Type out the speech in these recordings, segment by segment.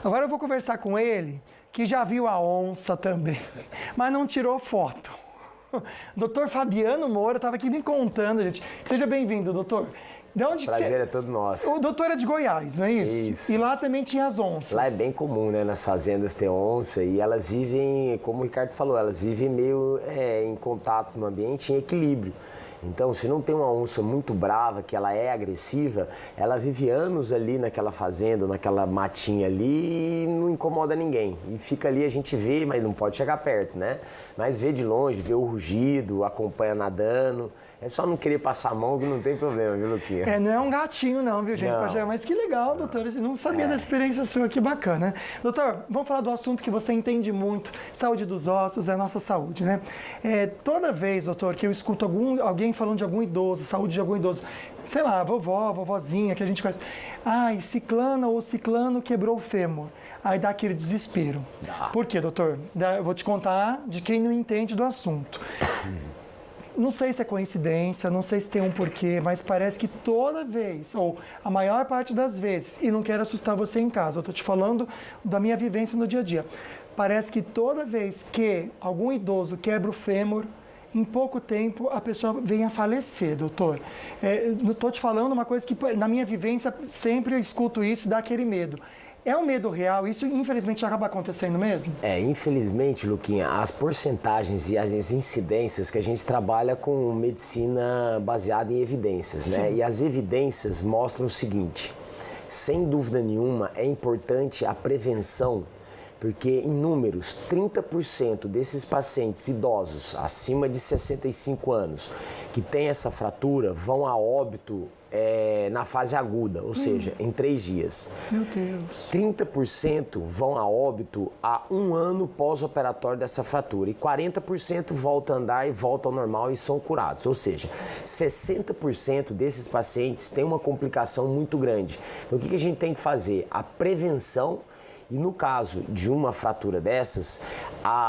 Agora eu vou conversar com ele, que já viu a onça também, mas não tirou foto. Doutor Fabiano Moura estava aqui me contando, gente. Seja bem-vindo, doutor. De onde Prazer é todo nosso. O doutor é de Goiás, não é isso? Isso. E lá também tinha as onças. Lá é bem comum, né? Nas fazendas ter onça e elas vivem, como o Ricardo falou, elas vivem meio em contato no ambiente, em equilíbrio. Então, se não tem uma onça muito brava, que ela é agressiva, ela vive anos ali naquela fazenda, naquela matinha ali e não incomoda ninguém. E fica ali, a gente vê, mas não pode chegar perto, né? Mas vê de longe, vê o rugido, acompanha nadando. É só não querer passar a mão que não tem problema, viu, Luquinha? Não é um gatinho não, viu, gente? Não. Mas que legal, doutor. Eu não sabia dessa experiência sua, que bacana. Doutor, vamos falar do assunto que você entende muito. Saúde dos ossos é a nossa saúde, né? Toda vez, doutor, que eu escuto alguém falando de algum idoso, saúde de algum idoso, sei lá, vovozinha, que a gente conhece. Ai, ciclana ou ciclano quebrou o fêmur. Aí dá aquele desespero. Por quê, doutor? Eu vou te contar de quem não entende do assunto. Não sei se é coincidência, não sei se tem um porquê, mas parece que toda vez, ou a maior parte das vezes, e não quero assustar você em casa, eu estou te falando da minha vivência no dia a dia. Parece que toda vez que algum idoso quebra o fêmur, em pouco tempo a pessoa vem a falecer, doutor. Estou te falando uma coisa que na minha vivência sempre eu escuto isso e dá aquele medo. É um medo real? Isso, infelizmente, acaba acontecendo mesmo? Infelizmente, Luquinha, as porcentagens e as incidências que a gente trabalha com medicina baseada em evidências, né? E as evidências mostram o seguinte, sem dúvida nenhuma, é importante a prevenção, porque em números, 30% desses pacientes idosos, acima de 65 anos, que têm essa fratura, vão a óbito na fase aguda, ou seja, em 3 dias. Meu Deus. 30% vão a óbito a 1 ano pós-operatório dessa fratura e 40% voltam a andar e voltam ao normal e são curados. Ou seja, 60% desses pacientes têm uma complicação muito grande. Então, o que a gente tem que fazer? A prevenção. E no caso de uma fratura dessas,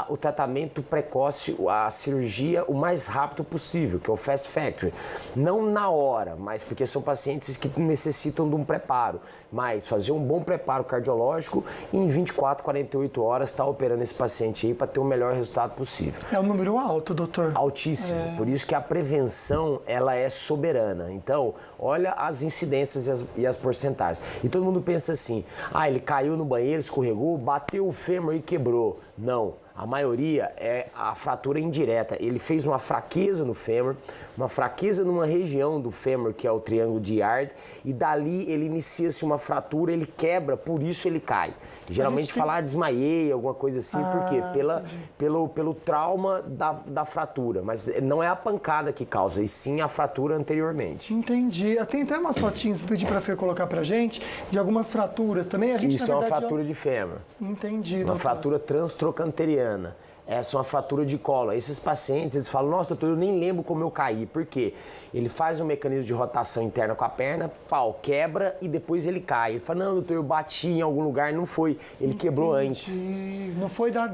o tratamento precoce, a cirurgia o mais rápido possível, que é o Fast Factory. Não na hora, mas porque são pacientes que necessitam de um preparo. Mas fazer um bom preparo cardiológico e em 24, 48 horas estar operando esse paciente aí para ter o melhor resultado possível. É um número alto, doutor. Altíssimo. Por isso que a prevenção, ela é soberana. Então, olha as incidências e as porcentagens. E todo mundo pensa assim, ele caiu no banheiro, escorregou, bateu o fêmur e quebrou. Não, a maioria é a fratura indireta. Ele fez uma fraqueza no fêmur, uma fraqueza numa região do fêmur, que é o triângulo de Yard, e dali ele inicia-se uma fratura, ele quebra, por isso ele cai. Geralmente falar desmaiei, alguma coisa assim, por quê? Pelo trauma da fratura, mas não é a pancada que causa, e sim a fratura anteriormente. Entendi. Tem até umas fotinhas, pedi para a Fê colocar pra gente, de algumas fraturas também. Isso é uma fratura de fêmur. Entendi, uma doutor. fratura transtrocanteriana. Essa é uma fratura de colo. Esses pacientes, eles falam, nossa, doutor, eu nem lembro como eu caí. Por quê? Ele faz um mecanismo de rotação interna com a perna, quebra e depois ele cai. Ele fala, não, doutor, eu bati em algum lugar. Não foi, ele quebrou antes. Não foi da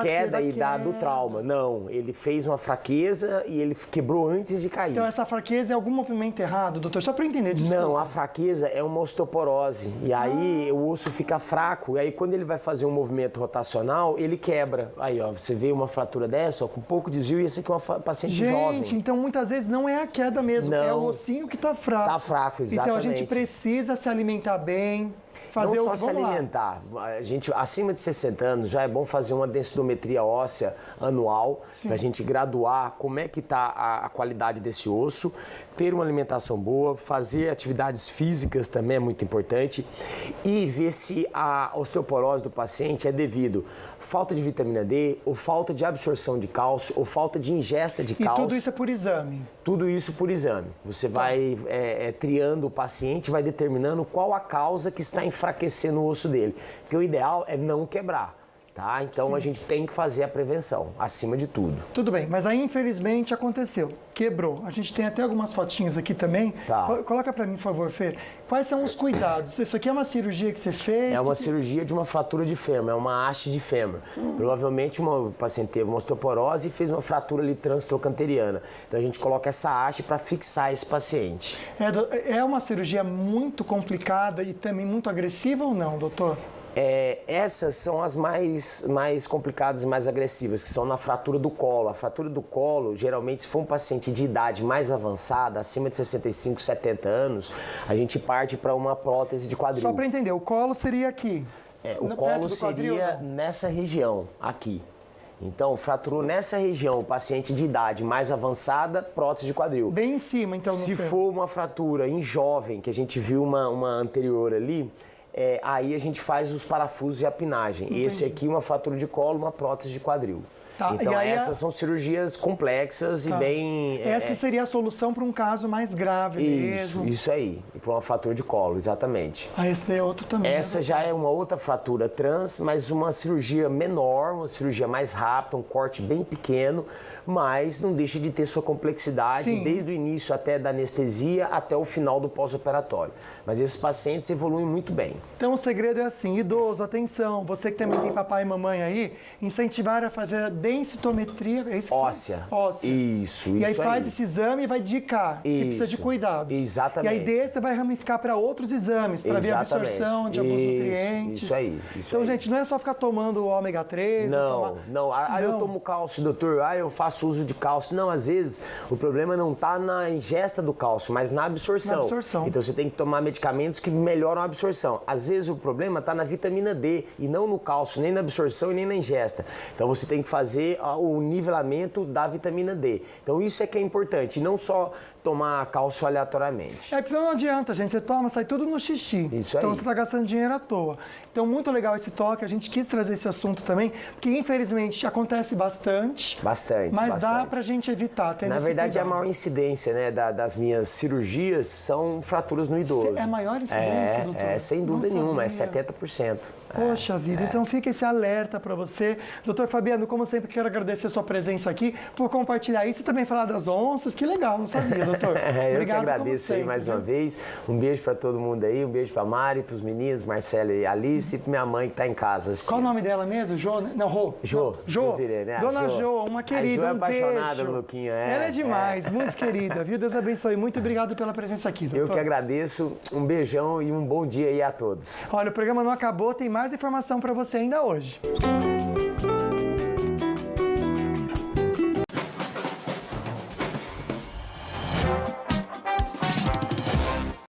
queda e do trauma. Não, ele fez uma fraqueza e ele quebrou antes de cair. Então essa fraqueza é algum movimento errado, doutor? Só para entender disso. Não, a fraqueza é uma osteoporose. E aí o osso fica fraco. E aí quando ele vai fazer um movimento rotacional, ele quebra. Aí, você vê uma fratura dessa, com pouco desvio, e esse aqui é uma paciente jovem. Gente, então muitas vezes não é a queda mesmo, não, é o ossinho que está fraco. Está fraco, exatamente. Então a gente precisa se alimentar bem, fazer não só se alimentar. A gente, acima de 60 anos, já é bom fazer uma densitometria óssea anual, para a gente graduar como é que está a qualidade desse osso, ter uma alimentação boa, fazer atividades físicas também é muito importante e ver se a osteoporose do paciente é devido falta de vitamina D, ou falta de absorção de cálcio, ou falta de ingesta de cálcio. E tudo isso é por exame? Tudo isso por exame. Você vai triando o paciente, vai determinando qual a causa que está enfraquecendo o osso dele. Porque o ideal é não quebrar. tá? Então a gente tem que fazer a prevenção, acima de tudo. Tudo bem, mas aí infelizmente aconteceu, quebrou. A gente tem até algumas fotinhas aqui também. Tá. Coloca pra mim, por favor, Fer. Quais são os cuidados? Isso aqui é uma cirurgia que você fez? É uma cirurgia de uma fratura de fêmur, é uma haste de fêmur. Provavelmente uma paciente teve uma osteoporose e fez uma fratura ali transtrochanteriana. Então a gente coloca essa haste para fixar esse paciente. É uma cirurgia muito complicada e também muito agressiva ou não, doutor? Essas são as mais complicadas e mais agressivas, que são na fratura do colo. A fratura do colo, geralmente, se for um paciente de idade mais avançada, acima de 65, 70 anos, a gente parte para uma prótese de quadril. Só para entender, o colo seria aqui? O colo seria nessa região, aqui. Então, fraturou nessa região, o paciente de idade mais avançada, prótese de quadril. Bem em cima, então, no Se for uma fratura em jovem, que a gente viu uma anterior ali, aí a gente faz os parafusos e a pinagem. Entendi. Esse aqui, uma fratura de colo, uma prótese de quadril. Tá, então, essas são cirurgias complexas e bem... Essa seria a solução para um caso mais grave mesmo. Isso aí, para uma fratura de colo, exatamente. Esse daí é outro também. Essa já é uma outra fratura trans, mas uma cirurgia menor, uma cirurgia mais rápida, um corte bem pequeno, mas não deixa de ter sua complexidade, sim, desde o início até da anestesia até o final do pós-operatório. Mas esses pacientes evoluem muito bem. Então o segredo é assim, idoso, atenção, você que também tem papai e mamãe aí, incentivar a fazer a densitometria óssea. Isso. E aí faz esse exame e vai indicar se precisa de cuidados. Exatamente. E aí desse vai ramificar para outros exames, para ver a absorção de alguns nutrientes. Isso aí. Então, gente, não é só ficar tomando ômega 3. Não. Eu tomo cálcio, doutor. Eu faço uso de cálcio. Não, às vezes o problema não está na ingesta do cálcio, mas na absorção. Então você tem que tomar medicamentos que melhoram a absorção. Às vezes o problema está na vitamina D e não no cálcio, nem na absorção e nem na ingesta. Então você tem que fazer o nivelamento da vitamina D. Então isso é que é importante, não só tomar cálcio aleatoriamente. Porque não adianta, gente. Você toma, sai tudo no xixi. Isso aí. Então você está gastando dinheiro à toa. Então, muito legal esse toque. A gente quis trazer esse assunto também, porque infelizmente acontece bastante. Mas dá pra gente evitar. Na verdade, a maior incidência, né, das minhas cirurgias são fraturas no idoso. É a maior incidência, doutor? Sem dúvida nenhuma, é 70%. Poxa vida, então fica esse alerta para você. Doutor Fabiano, como sempre, quero agradecer a sua presença aqui, por compartilhar isso e também falar das onças. Que legal, não sabia, doutor. Eu que agradeço aí mais uma vez. Um beijo para todo mundo aí, um beijo para Mari, para os meninos, Marcelo e Alice, e para minha mãe que está em casa assistindo. Qual o nome dela mesmo? Jô? Não, Rô. Jô. Né? Dona Jô, uma querida, a Jô é apaixonada beijo. no Luquinho. Ela é demais, muito querida, viu? Deus abençoe. Muito obrigado pela presença aqui, doutor. Eu que agradeço. Um beijão e um bom dia aí a todos. Olha, o programa não acabou, tem mais informação para você ainda hoje.